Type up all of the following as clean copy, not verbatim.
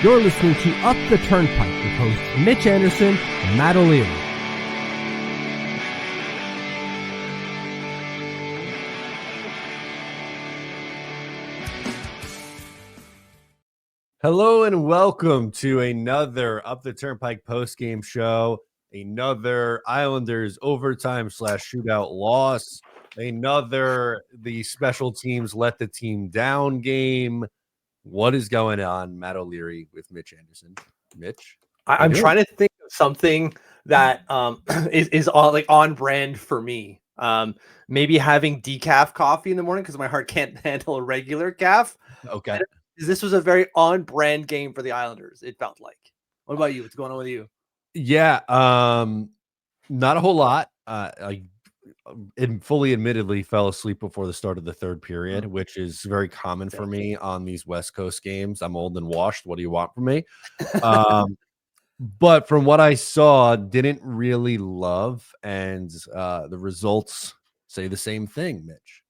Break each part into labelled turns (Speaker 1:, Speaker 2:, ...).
Speaker 1: You're listening to Up the Turnpike with hosts Mitch Anderson and Matt O'Leary.
Speaker 2: Hello and welcome to another Up the Turnpike postgame show, another Islanders overtime / shootout loss, another the special teams let the team down game. What is going on? Matt O'Leary with Mitch Anderson. Mitch?
Speaker 3: I'm trying to think of something that is on brand for me. Maybe having decaf coffee in the morning because my heart can't handle a regular caf.
Speaker 2: Okay.
Speaker 3: This was a very on-brand game for the Islanders, it felt like. What about you? What's going on with you?
Speaker 2: Yeah, not a whole lot. I fully admittedly fell asleep before the start of the third period, which is very common for me on these West Coast games. I'm old and washed. What do you want from me? But from what I saw, didn't really love, and the results say the same thing, Mitch.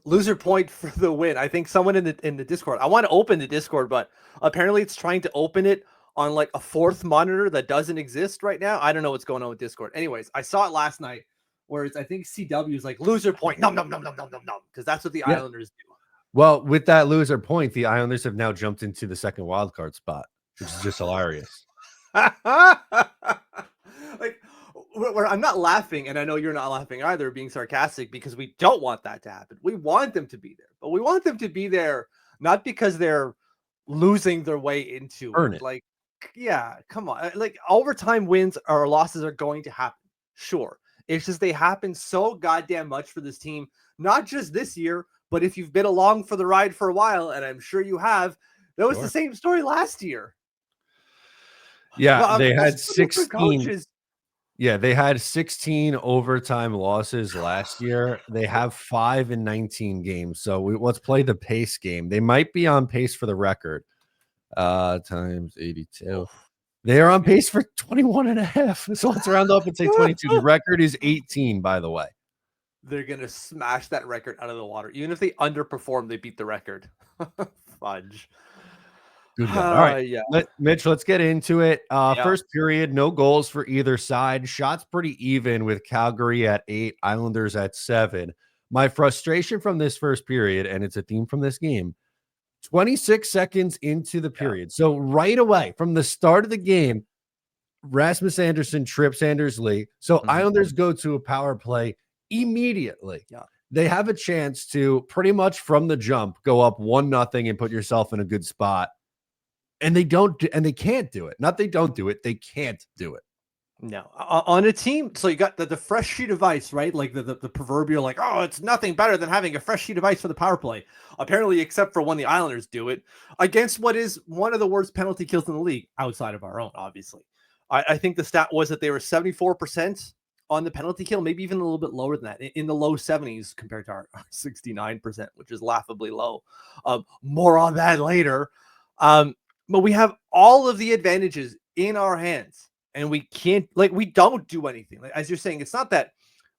Speaker 3: Loser point for the win. I think someone in the Discord. I want to open the Discord, but apparently it's trying to open it on like a fourth monitor that doesn't exist right now. I don't know what's going on with Discord. Anyways, I saw it last night where it's I think CW is like loser point. No, because that's what the Islanders do.
Speaker 2: Well, with that loser point, the Islanders have now jumped into the second wild card spot, which is just hilarious.
Speaker 3: Like where I'm not laughing, and I know you're not laughing either, being sarcastic, because we don't want that to happen. We want them to be there, but we want them to be there not because they're losing their way into it. Like, yeah, come on. Like overtime wins or losses are going to happen. Sure. It's just they happen so goddamn much for this team, not just this year, but if you've been along for the ride for a while, and I'm sure you have, that was the same story last year.
Speaker 2: Yeah, well, they had 16. Yeah, they had 16 overtime losses last year. They have 5 in 19 games. So let's play the pace game. They might be on pace for the record. Times 82. They are on pace for 21 and a half. So let's round up and say 22. The record is 18, by the way.
Speaker 3: They're going to smash that record out of the water. Even if they underperform, they beat the record. Fudge.
Speaker 2: Good God. All right, Mitch, let's get into it. First period, no goals for either side. Shots pretty even with Calgary at 8, Islanders at 7. My frustration from this first period, and it's a theme from this game, 26 seconds into the period. So right away from the start of the game, Rasmus Andersson trips Anders Lee. So Islanders go to a power play immediately. Yeah. They have a chance to pretty much from the jump go up 1-0 and put yourself in a good spot. And they don't do, and they can't do it. Not they don't do it, they can't do it.
Speaker 3: No, on a team. So you got the fresh sheet of ice, right? Like the proverbial, like, oh, it's nothing better than having a fresh sheet of ice for the power play. Apparently, except for when the Islanders do it against what is one of the worst penalty kills in the league, outside of our own, obviously. I think the stat was that they were 74% on the penalty kill, maybe even a little bit lower than that, in the low 70s compared to our 69%, which is laughably low. More on that later. But we have all of the advantages in our hands, and we can't, like, we don't do anything. Like, as you're saying, it's not that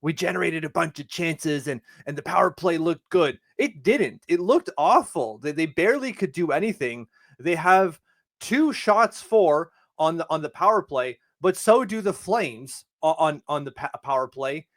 Speaker 3: we generated a bunch of chances and the power play looked good. It didn't. It looked awful. They barely could do anything. They have 2 shots for on the power play, but so do the Flames on the power play.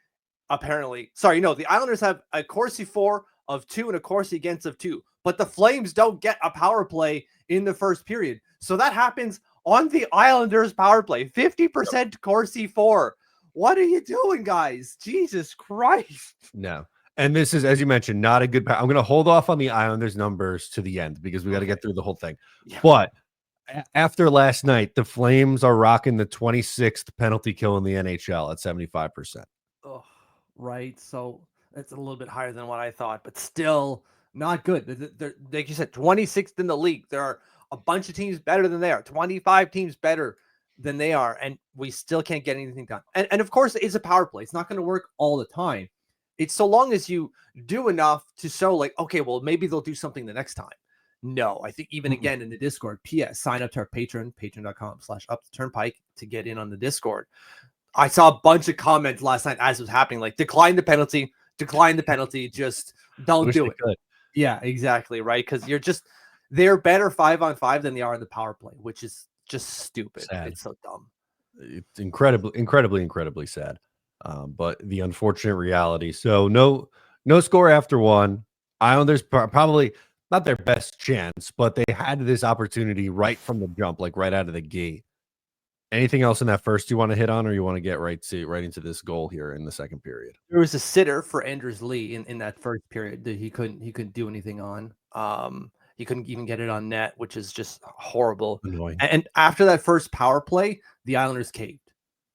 Speaker 3: Apparently, sorry, no, the Islanders have a Corsi for of 2 and a Corsi against of 2. But the Flames don't get a power play in the first period. So that happens on the Islanders power play. 50% Corsi for. What are you doing, guys? Jesus Christ.
Speaker 2: No. And this is, as you mentioned, not a good. I'm going to hold off on the Islanders numbers to the end because we got to get through the whole thing. Yeah. But after last night, the Flames are rocking the 26th penalty kill in the NHL at 75%.
Speaker 3: Oh, right. So it's a little bit higher than what I thought, but still not good. They're, like you said, 26th in the league. There are a bunch of teams better than they are. 25 teams better than they are, and we still can't get anything done. And of course, it's a power play. It's not going to work all the time. It's so long as you do enough to show, like, okay, well, maybe they'll do something the next time. No, I think even again in the Discord, PS, sign up to our Patreon, patreon.com/uptheturnpike to get in on the Discord. I saw a bunch of comments last night as it was happening, like, decline the penalty, just don't do it. Yeah, exactly. Right. Because you're just, they're better 5-on-5 than they are in the power play, which is just stupid.
Speaker 2: Sad.
Speaker 3: It's so dumb.
Speaker 2: It's incredibly sad. But the unfortunate reality. So no score after one. Islanders probably not their best chance, but they had this opportunity right from the jump, like right out of the gate. Anything else in that first you want to hit on, or you want to get right into this goal here in the second period?
Speaker 3: There was a sitter for Anders Lee in that first period that he couldn't do anything on. He couldn't even get it on net, which is just horrible.
Speaker 2: Annoying.
Speaker 3: And after that first power play, the Islanders caved.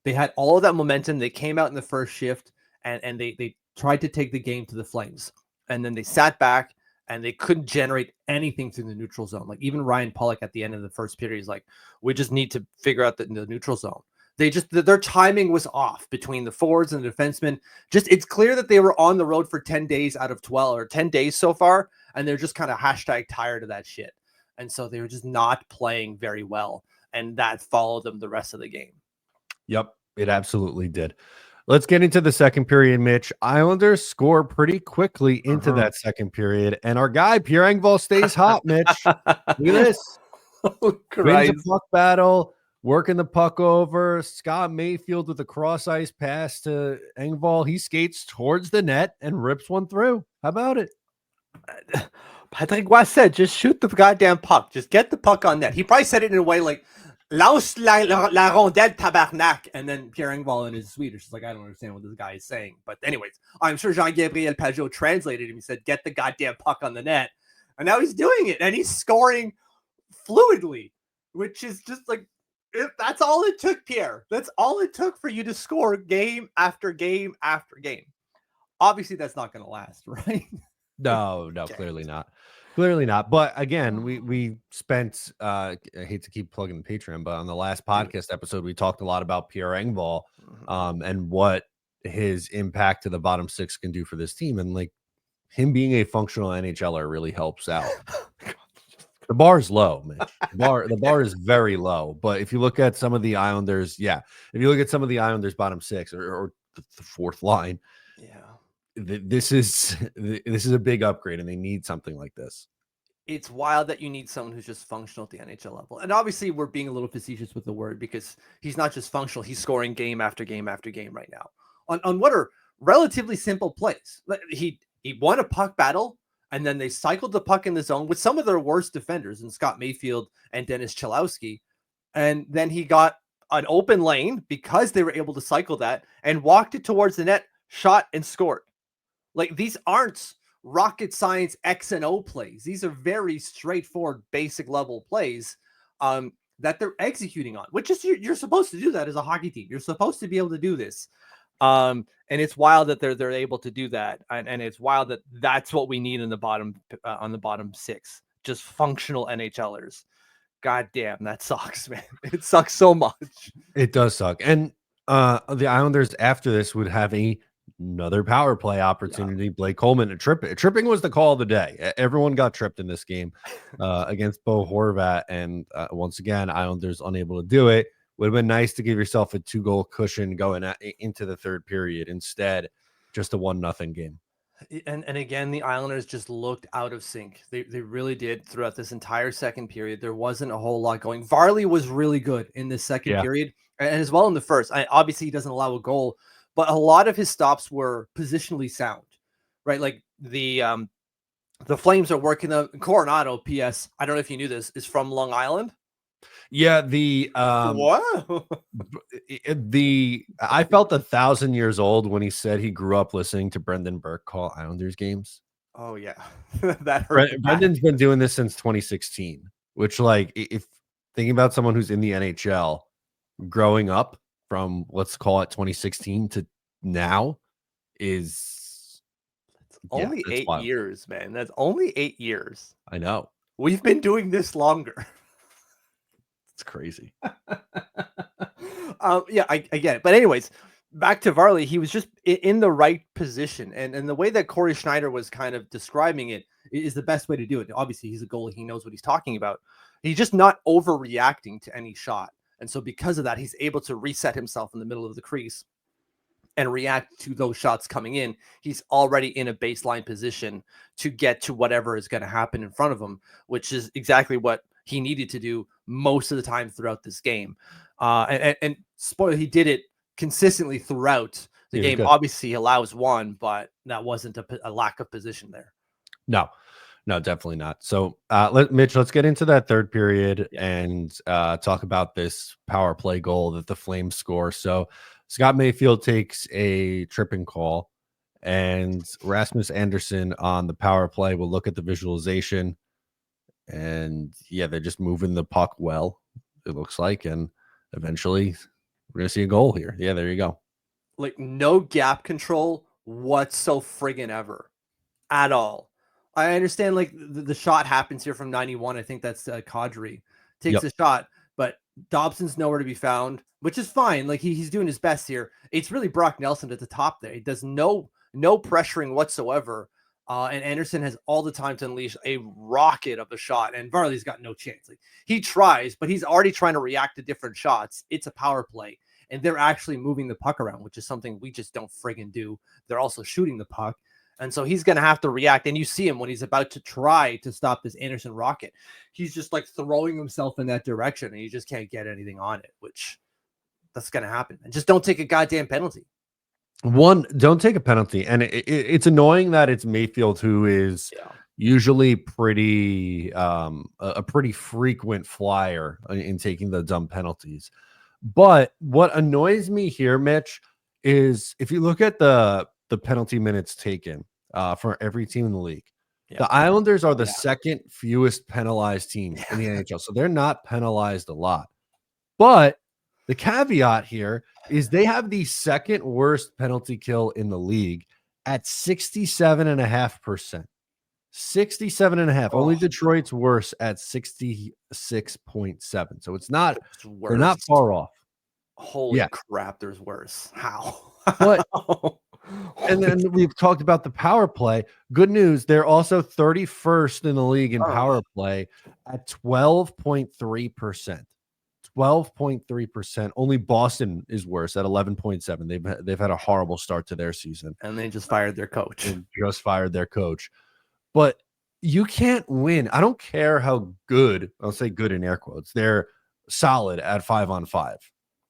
Speaker 3: They had all of that momentum. They came out in the first shift and they tried to take the game to the Flames. And then they sat back and they couldn't generate anything through the neutral zone. Like even Ryan Pulock at the end of the first period is like, we just need to figure out the neutral zone. Their timing was off between the forwards and the defensemen. It's clear that they were on the road for 10 days out of 12 or 10 days so far. And they're just kind of #tired of that shit. And so they were just not playing very well. And that followed them the rest of the game.
Speaker 2: Yep, it absolutely did. Let's get into the second period, Mitch. Islanders score pretty quickly into that second period. And our guy, Pierre Engvall, stays hot, Mitch. Look at this. Wins a puck battle, working the puck over. Scott Mayfield with a cross ice pass to Engvall. He skates towards the net and rips one through. How about it?
Speaker 3: Patrick Roy said, just shoot the goddamn puck. Just get the puck on net. He probably said it in a way like, lance la rondelle tabarnak. And then Pierre Engvall in his Swedish is like, I don't understand what this guy is saying. But anyways, I'm sure Jean-Gabriel Pageau translated him. He said, get the goddamn puck on the net. And now he's doing it. And he's scoring fluidly, which is just like, that's all it took, Pierre. That's all it took for you to score game after game after game. Obviously, that's not going to last, right?
Speaker 2: No, clearly not. Clearly not. But again, we spent, I hate to keep plugging the Patreon, but on the last podcast episode, we talked a lot about Pierre Engvall and what his impact to the bottom six can do for this team. And like him being a functional NHLer really helps out. The bar is low, Mitch. The bar is very low. But if you look at some of the Islanders, if you look at some of the Islanders bottom six or the fourth line, this is a big upgrade, and they need something like this.
Speaker 3: It's wild that you need someone who's just functional at the NHL level. And obviously we're being a little facetious with the word because he's not just functional, he's scoring game after game after game right now on what are relatively simple plays. He won a puck battle, and then they cycled the puck in the zone with some of their worst defenders in Scott Mayfield and Dennis Chalowski. And then he got an open lane because they were able to cycle that and walked it towards the net, shot and scored. Like these aren't rocket science X and O plays. These are very straightforward, basic level plays that they're executing on, which is you're supposed to do that as a hockey team. You're supposed to be able to do this. And it's wild that they're able to do that. And it's wild that that's what we need in the bottom on the bottom six, just functional NHLers. God damn, that sucks, man. It sucks so much.
Speaker 2: It does suck. And the Islanders after this would have another power play opportunity. Blake Coleman tripping was the call of the day. Everyone got tripped in this game against Bo Horvat, and once again Islanders unable to do it. Would have been nice to give yourself a 2-goal cushion going into the third period. Instead, just a 1-0 game.
Speaker 3: And again, the Islanders just looked out of sync. They really did throughout this entire second period. There wasn't a whole lot going. Varley was really good in the second period, and as well in the first. Obviously, he doesn't allow a goal, but a lot of his stops were positionally sound, right? Like the Flames are working the Coronado. P.S. I don't know if you knew this, is from Long Island.
Speaker 2: Yeah,
Speaker 3: wow.
Speaker 2: I felt 1,000 years old when he said he grew up listening to Brendan Burke call Islanders games.
Speaker 3: Oh yeah, that hurt.
Speaker 2: Brendan's been doing this since 2016, which, like, if thinking about someone who's in the NHL growing up from, let's call it 2016 to now, is
Speaker 3: only 8 years, man. That's only 8 years.
Speaker 2: I know.
Speaker 3: We've been doing this longer.
Speaker 2: It's crazy.
Speaker 3: I get it. But anyways, back to Varley, he was just in the right position. And the way that Corey Schneider was kind of describing it is the best way to do it. Obviously, he's a goalie. He knows what he's talking about. He's just not overreacting to any shot. And so because of that, he's able to reset himself in the middle of the crease and react to those shots coming in, he's already in a baseline position to get to whatever is going to happen in front of him, which is exactly what he needed to do most of the time throughout this game. And spoiler, he did it consistently throughout the game. Obviously, he allows one, but that wasn't a lack of position there.
Speaker 2: No, definitely not. So, Mitch, let's get into that third period and talk about this power play goal that the Flames score. So, Scott Mayfield takes a tripping call, and Rasmus Anderson on the power play will look at the visualization, and they're just moving the puck well, it looks like, and eventually we're gonna see a goal here. Yeah, there you go.
Speaker 3: Like, no gap control whatsoever friggin' ever at all. I understand, like, the shot happens here from 91. I think that's Calgary takes a shot, but Dobson's nowhere to be found, which is fine. Like, he's doing his best here. It's really Brock Nelson at the top there. He does no pressuring whatsoever. And Anderson has all the time to unleash a rocket of a shot, and Varley's got no chance. Like, he tries, but he's already trying to react to different shots. It's a power play, and they're actually moving the puck around, which is something we just don't friggin' do. They're also shooting the puck. And so he's going to have to react. And you see him when he's about to try to stop this Anderson rocket. He's just like throwing himself in that direction, and you just can't get anything on it, which that's going to happen. And just don't take a goddamn penalty.
Speaker 2: Don't take a penalty. And it's annoying that it's Mayfield, who is usually pretty a pretty frequent flyer in taking the dumb penalties. But what annoys me here, Mitch, is if you look at the penalty minutes taken for every team in the league, the Islanders are the second fewest penalized team in the NHL. So they're not penalized a lot. But the caveat here is they have the second worst penalty kill in the league at 67.5%. 67.5. Only Detroit's worse at 66.7. So it's not, they're not far off.
Speaker 3: Holy crap, there's worse. How?
Speaker 2: But and then we've talked about the power play. Good news, they're also 31st in the league in power play at 12.3%. 12.3%. Only Boston is worse at 11.7. They've had a horrible start to their season.
Speaker 3: And they just fired their coach.
Speaker 2: But you can't win. I don't care how good, I'll say good in air quotes, they're solid at 5-on-5.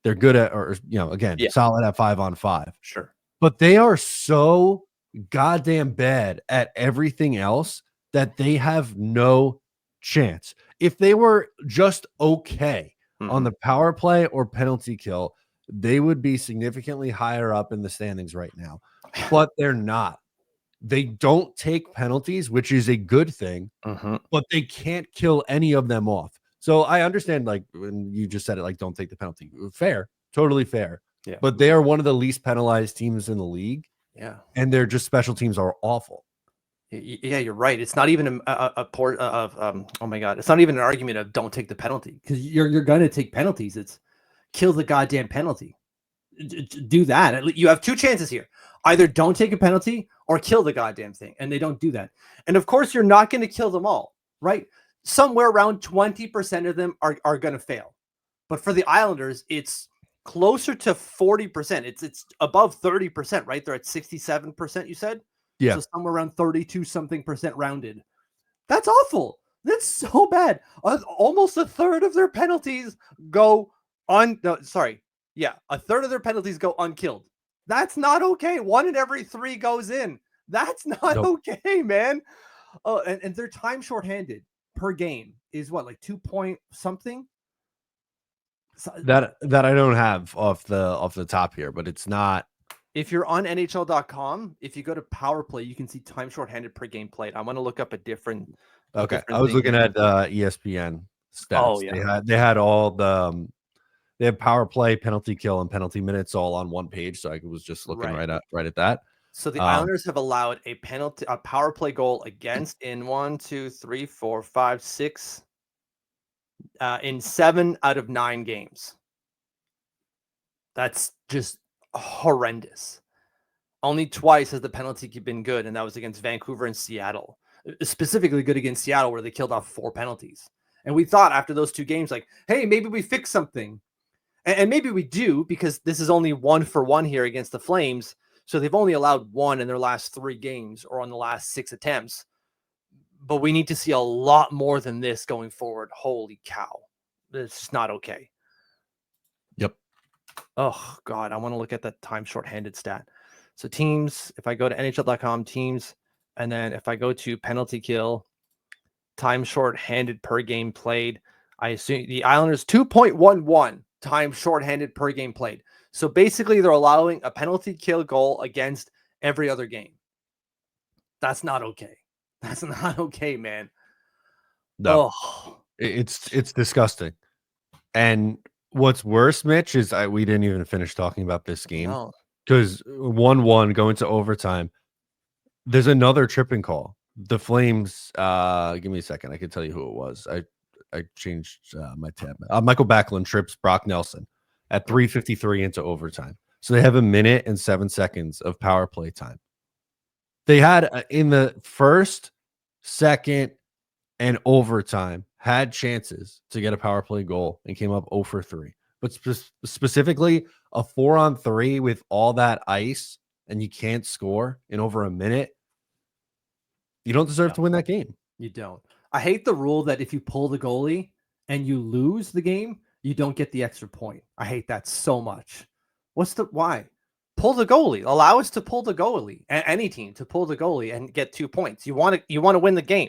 Speaker 2: They're good at, solid at 5-on-5.
Speaker 3: Sure.
Speaker 2: But they are so goddamn bad at everything else that they have no chance. If they were just okay on the power play or penalty kill, they would be significantly higher up in the standings right now. But they're not. They don't take penalties, which is a good thing, but they can't kill any of them off. So I understand, like, when you just said it, like, don't take the penalty. Fair. Totally fair.
Speaker 3: Yeah.
Speaker 2: But they are one of the least penalized teams in the league.
Speaker 3: Yeah.
Speaker 2: And their just special teams are awful.
Speaker 3: Yeah, you're right. It's not even a port of oh my God. It's not even an argument of don't take the penalty, because you're going to take penalties. It's kill the goddamn penalty. Do that. You have two chances here. Either don't take a penalty or kill the goddamn thing. And they don't do that. And of course, you're not going to kill them all, right? Somewhere around 20% of them are going to fail. But for the Islanders, it's closer to 40%. It's above 30%, right? They're at 67%, you said?
Speaker 2: Yeah.
Speaker 3: So somewhere around 32 something percent rounded. That's awful. That's so bad. Almost a third of their penalties go a third of their penalties go unkilled. That's not okay. 1 in every 3 goes in. That's not okay, man. And their time shorthanded per game is what, like 2 point something?
Speaker 2: That I don't have off the top here, but it's not.
Speaker 3: If you're on NHL.com, if you go to power play, you can see time shorthanded per game played. I want to look up a different.
Speaker 2: Okay, I was looking at ESPN stats.
Speaker 3: Oh yeah,
Speaker 2: they had all the they have power play, penalty kill, and penalty minutes all on one page. So I was just looking right at that.
Speaker 3: So the Islanders have allowed a power play goal against in 1, 2, 3, 4, 5, 6. In 7 out of 9 games. That's just horrendous. Only twice has the penalty been good, and that was against Vancouver and Seattle. Specifically good against Seattle, where they killed off 4 penalties. And we thought after those 2 games, like, hey, maybe we fixed something. And maybe we do, because this is only 1-for-1 here against the Flames. So they've only allowed 1 in their last 3 games or on the last 6 attempts. But we need to see a lot more than this going forward. Holy cow. It's just not okay.
Speaker 2: Yep.
Speaker 3: Oh, God. I want to look at that time shorthanded stat. So teams, if I go to NHL.com, teams, and then if I go to penalty kill, time shorthanded per game played, I assume the Islanders 2.11 time shorthanded per game played. So basically they're allowing a penalty kill goal against every other game. That's not okay. That's not okay, man.
Speaker 2: No, it's disgusting. And what's worse, Mitch, is we didn't even finish talking about this game because 1-1 going to overtime. There's another tripping call. The Flames. Give me a second. I can tell you who it was. I changed my tab. Michael Backlund trips Brock Nelson at 3:53 into overtime. So they have 1 minute and 7 seconds of power play time. They had in the first, second, and overtime had chances to get a power play goal and came up 0 for 3. But specifically a 4-on-3 with all that ice and you can't score in over a minute. You don't deserve to win that game.
Speaker 3: You don't. I hate the rule that if you pull the goalie and you lose the game, you don't get the extra point. I hate that so much. Why? Pull the goalie. Allow us to pull the goalie. Any team to pull the goalie and get 2 points. You want to win the game.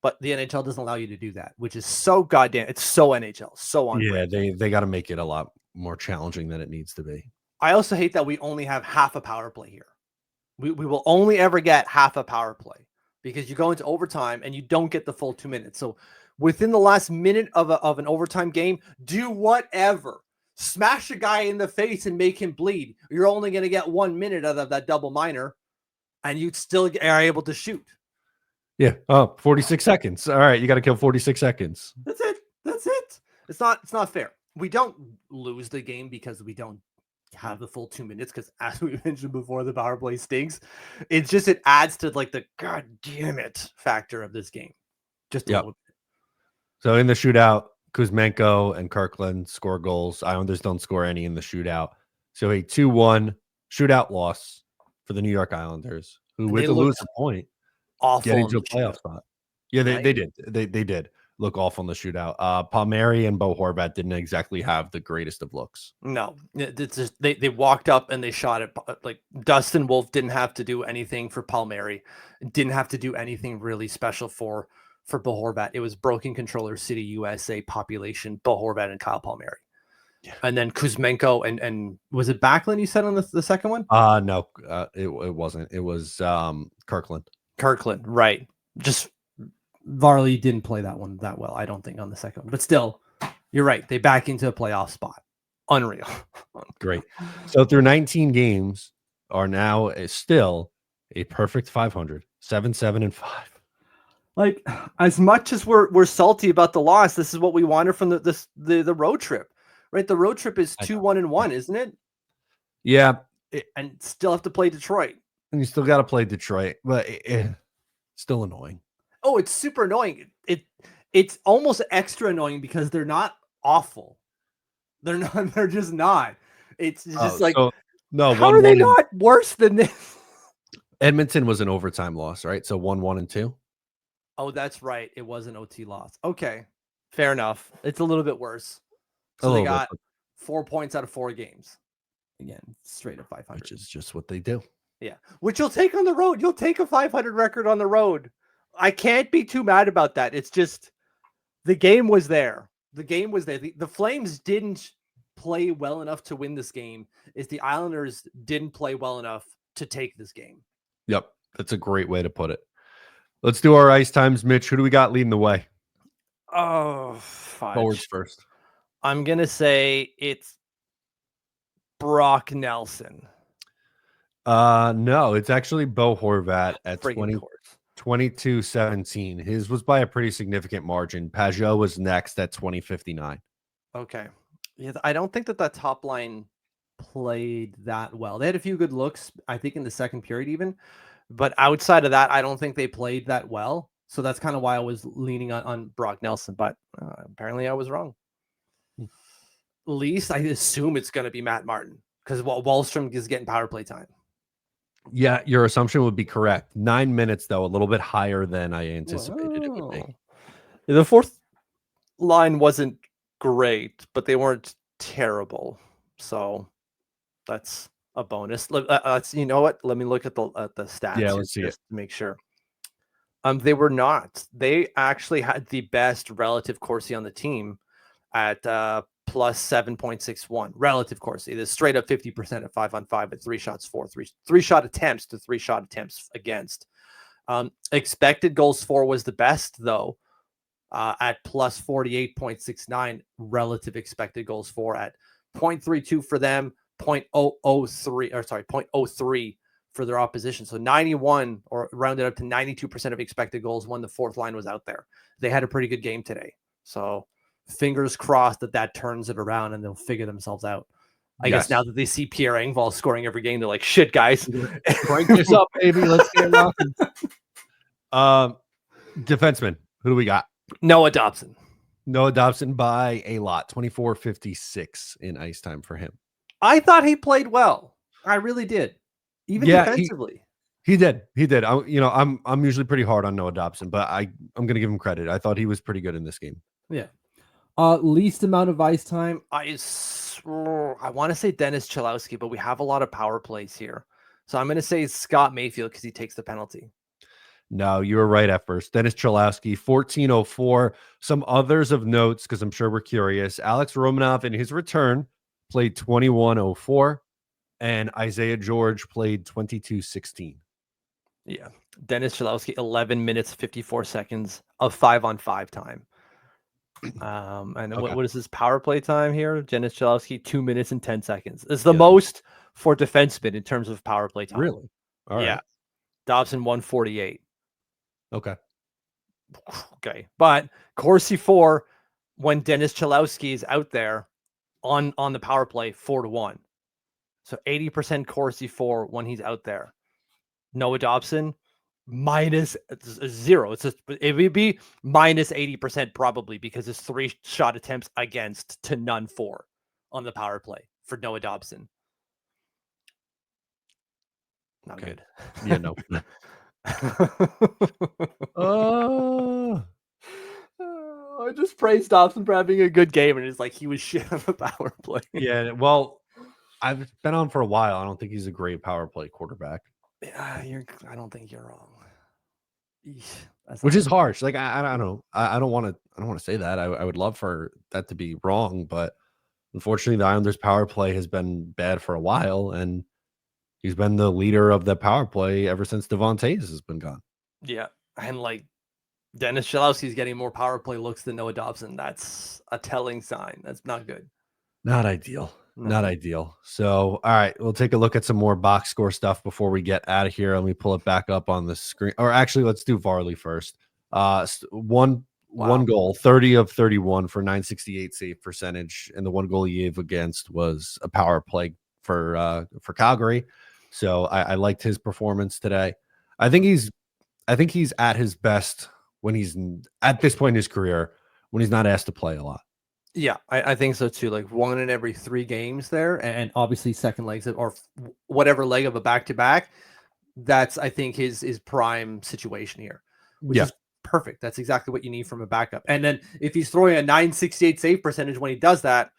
Speaker 3: But the NHL doesn't allow you to do that, which is so goddamn. It's so NHL, so on.
Speaker 2: Yeah, they got to make it a lot more challenging than it needs to be.
Speaker 3: I also hate that we only have half a power play here. We will only ever get half a power play because you go into overtime and you don't get the full 2 minutes. So within the last minute of an overtime game, do whatever. Smash a guy in the face and make him bleed. You're only going to get 1 minute out of that double minor, and you still are able to shoot.
Speaker 2: Yeah. Oh, 46 seconds. All right. You got to kill 46 seconds.
Speaker 3: That's it. That's it. It's not fair. We don't lose the game because we don't have the full 2 minutes. Because as we mentioned before, the power play stinks. It's just, it adds to like the God damn it factor of this game. Just a little bit.
Speaker 2: So in the shootout, Kuzmenko and Kirkland score goals. Islanders don't score any in the shootout. So a 2-1 shootout loss for the New York Islanders, who with the losing point, get into a playoff spot. Yeah, they did. They did look off on the shootout. Palmieri and Bo Horvat didn't exactly have the greatest of looks.
Speaker 3: No, it's just, they walked up and they shot it. Like Dustin Wolf didn't have to do anything for Palmieri. Didn't have to do anything really special for Bo Horvat. It was broken controller city USA population, Bo Horvat and Kyle Palmieri. Yeah. And then Kuzmenko and was it Backlund you said on the second one?
Speaker 2: No, it wasn't. It was Kirkland.
Speaker 3: Kirkland, right. Just Varley didn't play that one that well, I don't think, on the second one. But still, you're right. They back into a playoff spot. Unreal.
Speaker 2: Great. So through 19 games are now still a perfect 500, 7-7-5.
Speaker 3: Like, as much as we're salty about the loss, this is what we wanted from the road trip, right? The road trip is 2-1-1, isn't it?
Speaker 2: Yeah.
Speaker 3: And still have to play Detroit.
Speaker 2: And you still got to play Detroit, but it's still annoying.
Speaker 3: Oh, it's super annoying. It's almost extra annoying because they're not awful. They're not. They're just not. It's just no. How are they not worse than this?
Speaker 2: Edmonton was an overtime loss, right? So 1-1-2.
Speaker 3: Oh, that's right. It was an OT loss. Okay, fair enough. It's a little bit worse. So they got 4 points out of 4 games. Again, straight up 500.
Speaker 2: Which is just what they do. Yeah.
Speaker 3: Which you'll take on the road. You'll take a 500 record on the road. I can't be too mad about that. It's just the game was there. The game was there. The Flames didn't play well enough to win this game. Is the Islanders didn't play well enough to take this game.
Speaker 2: Yep. That's a great way to put it. Let's do our ice times, Mitch. Who do we got leading the way?
Speaker 3: Oh, fudge.
Speaker 2: Forwards first.
Speaker 3: I'm going to say it's Brock Nelson.
Speaker 2: No, it's actually Bo Horvat at 22-17. His was by a pretty significant margin. Pajot was next at 20-59.
Speaker 3: Okay. Yeah, I don't think that top line played that well. They had a few good looks, I think, in the second period even. But outside of that, I don't think they played that well. So that's kind of why I was leaning on Brock Nelson. But apparently I was wrong. least, I assume it's going to be Matt Martin because Wahlstrom is getting power play time.
Speaker 2: Yeah, your assumption would be correct. 9 minutes, though, a little bit higher than I anticipated it would be.
Speaker 3: The fourth line wasn't great, but they weren't terrible. So that's a bonus. You know what? Let me look at the stats.
Speaker 2: Yeah, let's see it
Speaker 3: to make sure. They were not. They actually had the best relative Corsi on the team at plus 7.61 relative Corsi. This straight up 50% at 5-on-5 at 3 shots for, three shot attempts to 3 shot attempts against. Expected goals for was the best though, at plus 48.69 relative expected goals for at 0.32 for them, 0.03 for their opposition. So 91 or rounded up to 92% of expected goals when the fourth line was out there. They had a pretty good game today. So fingers crossed that turns it around and they'll figure themselves out. I guess now that they see Pierre Engvall scoring every game, they're like, shit, guys.
Speaker 2: Crank this up, baby. Let's get rocking. Defenseman, who do we got?
Speaker 3: Noah Dobson.
Speaker 2: Noah Dobson by a lot. 24.56 in ice time for him.
Speaker 3: I thought he played well. I really did. Even defensively.
Speaker 2: He did. I'm usually pretty hard on Noah Dobson, but I'm going to give him credit. I thought he was pretty good in this game.
Speaker 1: Yeah. Least amount of ice time.
Speaker 3: I want to say Dennis Chalowski, but we have a lot of power plays here. So I'm going to say Scott Mayfield because he takes the penalty.
Speaker 2: No, you were right at first. Dennis Chalowski, 14.04. Some others of notes, because I'm sure we're curious. Alex Romanov in his return played 21.04. And Isaiah George played 22.16.
Speaker 3: Yeah. Dennis Chalowski, 11 minutes, 54 seconds of 5-on-5 time. And okay. What is his power play time here? Dennis Chalowski, 2 minutes and 10 seconds. It's the most for defensemen in terms of power play time.
Speaker 2: Really?
Speaker 3: All right. Dobson, 148.
Speaker 2: Okay.
Speaker 3: But Corsi 4, when Dennis Chalowski is out there on the power play, 4-1. So 80% Corsi for when he's out there. Noah Dobson, minus 0. It would be minus 80% probably because it's 3 shot attempts against to none for on the power play for Noah Dobson. Not good.
Speaker 2: Yeah, no.
Speaker 3: I just praised Dobson for having a good game, and it's like he was shit on the power play.
Speaker 2: Yeah, well, I've been on for a while. I don't think he's a great power play quarterback.
Speaker 3: I don't think you're wrong.
Speaker 2: Which is harsh. Like I don't know. I don't want to say that. I would love for that to be wrong, but unfortunately, the Islanders' power play has been bad for a while, and he's been the leader of the power play ever since Devon Toews has been gone.
Speaker 3: Yeah, and like Dennis Chalowski's getting more power play looks than Noah Dobson. That's a telling sign. That's not good.
Speaker 2: Not ideal. Not ideal. So, all right, we'll take a look at some more box score stuff before we get out of here. Let me pull it back up on the screen. Or actually, let's do Varley first. One goal, 30 of 31 for 968 save percentage, and the one goal he gave against was a power play for Calgary. So I liked his performance today. I think he's at his best when he's at this point in his career when he's not asked to play a lot.
Speaker 3: Yeah, I think so too. Like 1 in every 3 games there, and obviously second legs or whatever leg of a back-to-back. That's I think his prime situation here, which is perfect. That's exactly what you need from a backup. And then if he's throwing a 968 save percentage when he does that,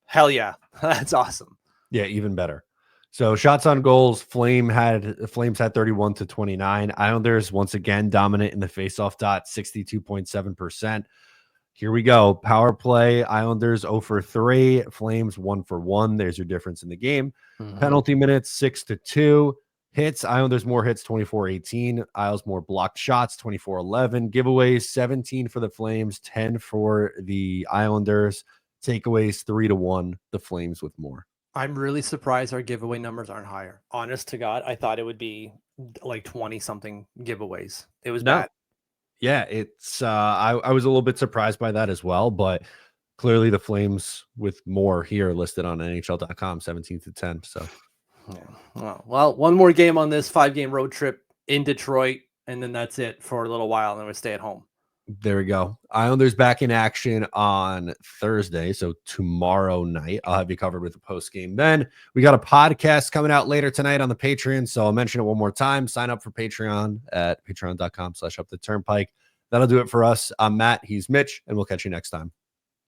Speaker 3: hell yeah, that's awesome.
Speaker 2: Yeah, even better. So shots on goals, Flames had 31-29. Islanders once again dominant in the faceoff dot, 62.7%. Here we go. Power play, Islanders 0 for 3, Flames 1 for 1. There's your difference in the game. Penalty minutes 6-2. Hits, Islanders more hits 24-18. Isles more blocked shots 24-11. Giveaways 17 for the Flames, 10 for the Islanders. Takeaways 3-1. The Flames with more.
Speaker 3: I'm really surprised our giveaway numbers aren't higher. Honest to God, I thought it would be like 20 something giveaways. It was bad.
Speaker 2: Yeah, it's I was a little bit surprised by that as well, but clearly the Flames with more here listed on NHL.com, 17-10. So,
Speaker 3: yeah. Well, one more game on this 5-game road trip in Detroit, and then that's it for a little while, and then we stay at home.
Speaker 2: There we go. Islanders back in action on Thursday. So tomorrow night, I'll have you covered with the post game. Then we got a podcast coming out later tonight on the Patreon. So I'll mention it one more time. Sign up for Patreon at patreon.com/uptheturnpike. That'll do it for us. I'm Matt. He's Mitch, and we'll catch you next time.